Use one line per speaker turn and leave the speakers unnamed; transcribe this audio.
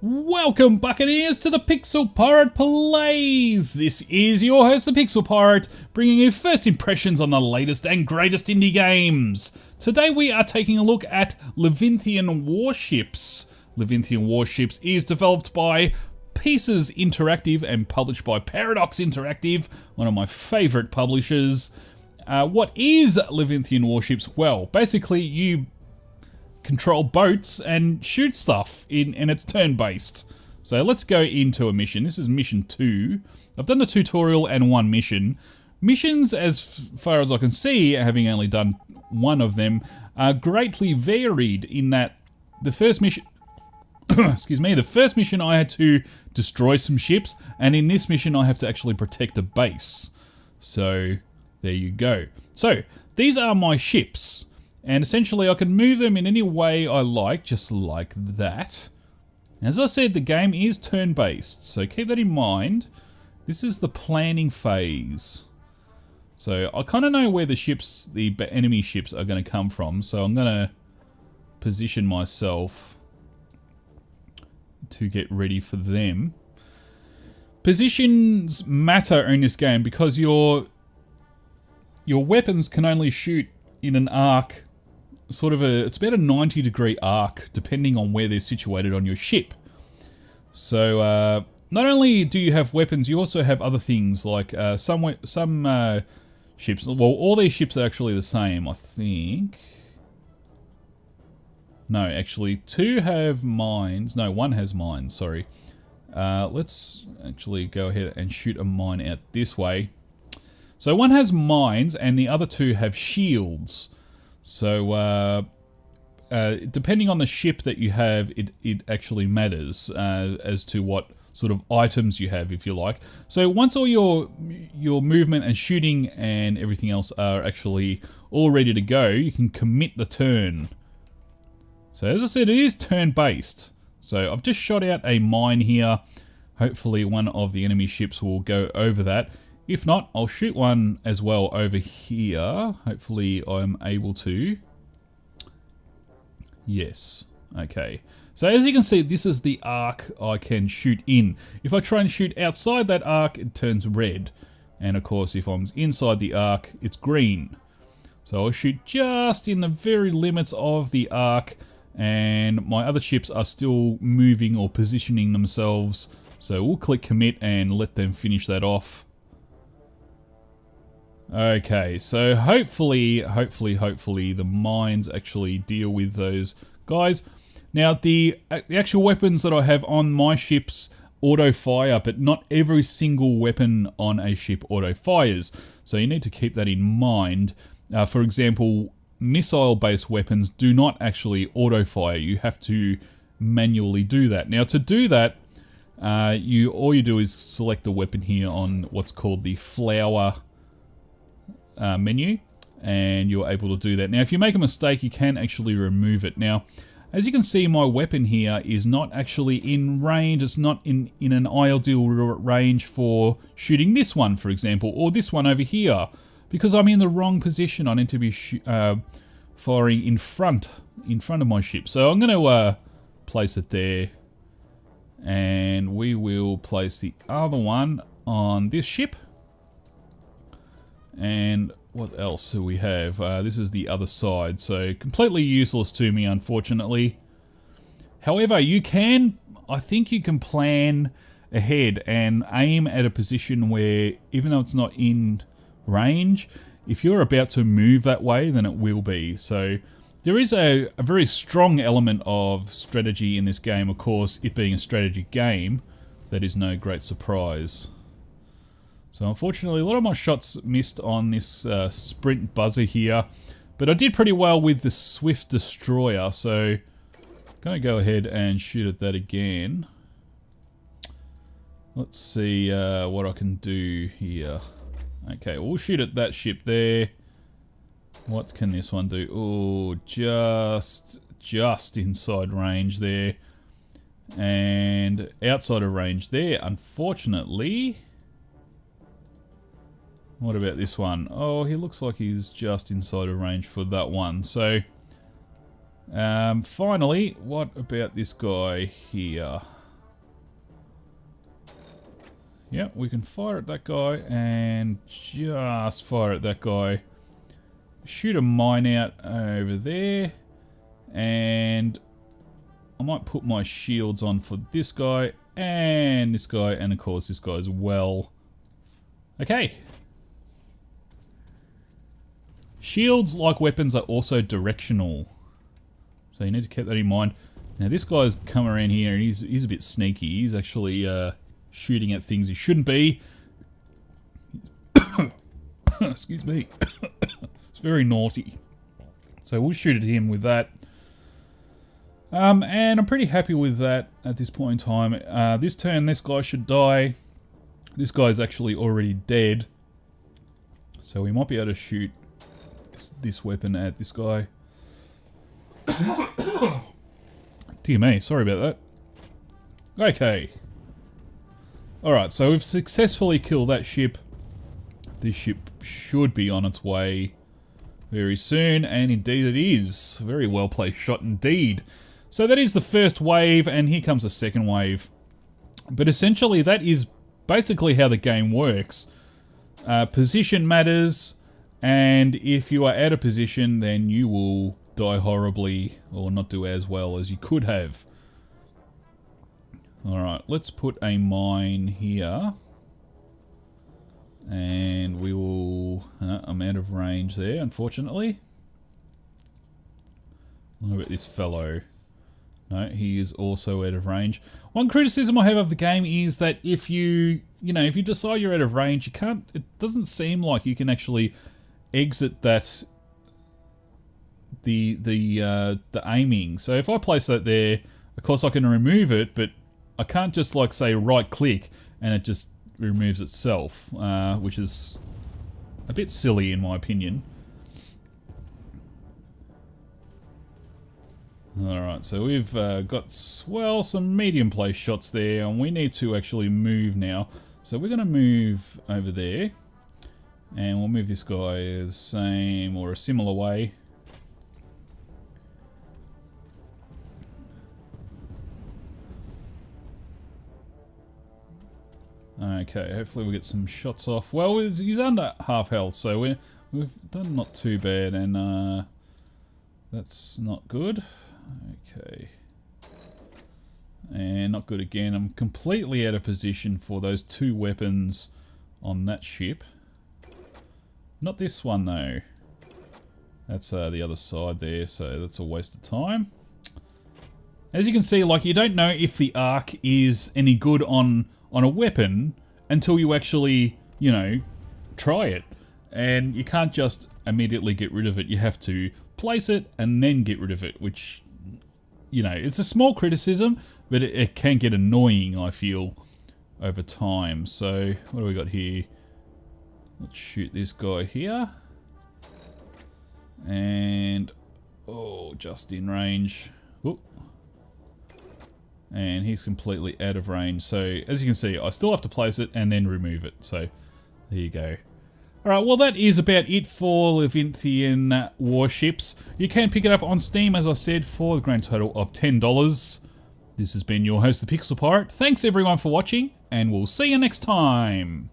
Welcome, Buccaneers, to the Pixel Pirate Plays! This is your host, the Pixel Pirate, bringing you first impressions on the latest and greatest indie games. Today we are taking a look at Leviathan Warships. Leviathan Warships is developed by Pieces Interactive and published by Paradox Interactive, one of my favourite publishers. What is Leviathan Warships? Well, basically you control boats and shoot stuff and it's turn-based. So let's go into a mission. This is mission 2. I've done a tutorial and one mission. Missions, as far as I can see, having only done one of them, are greatly varied in that the first mission excuse me, the first mission I had to destroy some ships, and in this mission I have to actually protect a base. So there you go. So these are my ships. And essentially I can move them in any way I like, just like that. As I said, the game is turn-based, so keep that in mind. This is the planning phase. So I kind of know where the ships, the enemy ships, are going to come from, so I'm going to position myself to get ready for them. Positions matter in this game because your weapons can only shoot in an arc. It's about a 90-degree arc, depending on where they're situated on your ship. So, not only do you have weapons, you also have other things, like some ships. Well, all these ships are actually the same, I think. No, actually, 2 have mines. No, 1 has mines, sorry. Let's actually go ahead and shoot a mine out this way. So 1 has mines, and the other 2 have shields. So, depending on the ship that you have, it actually matters as to what sort of items you have, if you like. So once all your movement and shooting and everything else are actually all ready to go, you can commit the turn. So as I said, it is turn-based. So I've just shot out a mine here. Hopefully one of the enemy ships will go over that. If not, I'll shoot one as well over here. Hopefully I'm able to. Yes. Okay. So as you can see, this is the arc I can shoot in. If I try and shoot outside that arc, it turns red. And of course, if I'm inside the arc, it's green. So I'll shoot just in the very limits of the arc. And my other ships are still moving or positioning themselves. So we'll click commit and let them finish that off. Okay, so hopefully the mines actually deal with those guys. Now, the actual weapons that I have on my ships auto-fire, but not every single weapon on a ship auto-fires. So you need to keep that in mind. For example, missile-based weapons do not actually auto-fire. You have to manually do that. Now, to do that, all you do is select the weapon here on what's called the flower menu, and you're able to do that. Now if you make a mistake, you can actually remove it. Now as you can see, my weapon here is not actually in range. It's not in an ideal range for shooting this one, for example, or this one over here, because I'm in the wrong position. I need to be firing in front of my ship. So I'm going to place it there, and we will place the other one on this ship. And what else do we have? This is the other side, so completely useless to me, unfortunately. However, I think you can plan ahead and aim at a position where, even though it's not in range, if you're about to move that way, then it will be. So there is a very strong element of strategy in this game. Of course, it being a strategy game, that is no great surprise. So unfortunately, a lot of my shots missed on this sprint buzzer here, but I did pretty well with the Swift Destroyer, so I'm going to go ahead and shoot at that again. Let's see what I can do here. Okay, we'll shoot at that ship there. What can this one do? Oh, just inside range there. And outside of range there, unfortunately. What about this one? Oh, he looks like he's just inside of range for that one. So, Finally, what about this guy here? Yep, we can fire at that guy and just fire at that guy. Shoot a mine out over there. And I might put my shields on for this guy and this guy and of course this guy as well. Okay. Shields, like weapons, are also directional. So you need to keep that in mind. Now this guy's come around here and he's a bit sneaky. He's actually shooting at things he shouldn't be. Excuse me. It's very naughty. So we'll shoot at him with that. And I'm pretty happy with that at this point in time. This turn, this guy should die. This guy's actually already dead. So we might be able to shoot this weapon at this guy. Dear me, sorry about that. Okay. Alright, so we've successfully killed that ship. This ship should be on its way very soon, and indeed it is. Very well placed shot indeed. So that is the first wave, and here comes the second wave. But essentially that is basically how the game works. Position matters, and if you are out of position, then you will die horribly or not do as well as you could have. Alright, let's put a mine here. And we will... I'm out of range there, unfortunately. What about this fellow? No, he is also out of range. One criticism I have of the game is that if you decide you're out of range, you can't... It doesn't seem like you can actually exit that... the aiming. So if I place that there, of course I can remove it, but I can't just like say right click and it just removes itself, which is a bit silly in my opinion. Alright, so we've got, well, some medium place shots there, and we need to actually move now. So we're going to move over there, and we'll move this guy the same or a similar way. Okay, hopefully we'll get some shots off. Well, he's under half health, so we've done not too bad, and that's not good. Okay. And not good again. I'm completely out of position for those two weapons on that ship. Not this one, though. That's the other side there, so that's a waste of time. As you can see, like, you don't know if the arc is any good on a weapon until you actually, you know, try it. And you can't just immediately get rid of it. You have to place it and then get rid of it, which, you know, it's a small criticism, but it can get annoying, I feel, over time. So, what do we got here? Let's shoot this guy here. And, oh, just in range. Oop. And he's completely out of range. So, as you can see, I still have to place it and then remove it. So, there you go. Alright, well that is about it for Leviathan Warships. You can pick it up on Steam, as I said, for the grand total of $10. This has been your host, the Pixel Pirate. Thanks everyone for watching, and we'll see you next time.